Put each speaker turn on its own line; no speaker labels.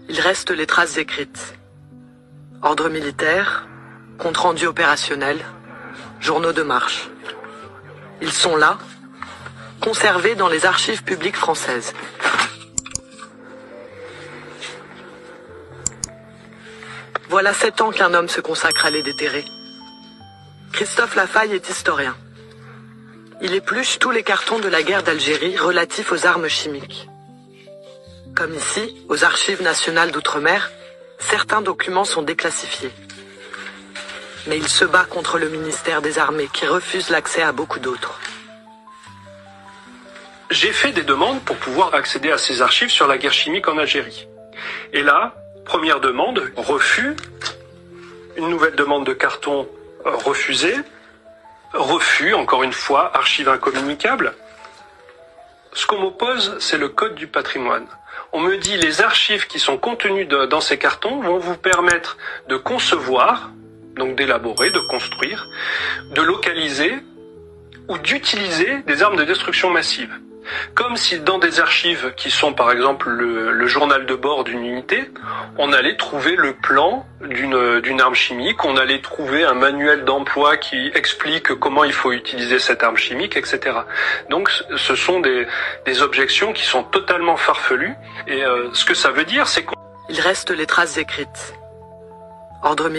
Il reste les traces écrites. Ordre militaire, compte rendu opérationnel, journaux de marche. Ils sont là, conservés dans les archives publiques françaises. Voilà 7 ans qu'un homme se consacre à les déterrer. Christophe Lafaille est historien. Il épluche tous les cartons de la guerre d'Algérie relatifs aux armes chimiques. Comme ici, aux Archives nationales d'outre-mer, certains documents sont déclassifiés. Mais il se bat contre le ministère des Armées qui refuse l'accès à beaucoup d'autres.
J'ai fait des demandes pour pouvoir accéder à ces archives sur la guerre chimique en Algérie. Et là, première demande, refus. Une nouvelle demande de carton refusée. Refus, encore une fois, archives incommunicables. Ce qu'on m'oppose, c'est le code du patrimoine. On me dit les archives qui sont contenues dans ces cartons vont vous permettre de concevoir, donc d'élaborer, de construire, de localiser ou d'utiliser des armes de destruction massive. Comme si dans des archives qui sont par exemple le journal de bord d'une unité, on allait trouver le plan d'une arme chimique, on allait trouver un manuel d'emploi qui explique comment il faut utiliser cette arme chimique, etc. Donc ce sont des objections qui sont totalement farfelues et ce que ça veut dire c'est qu'il
reste les traces écrites. Ordre militaire.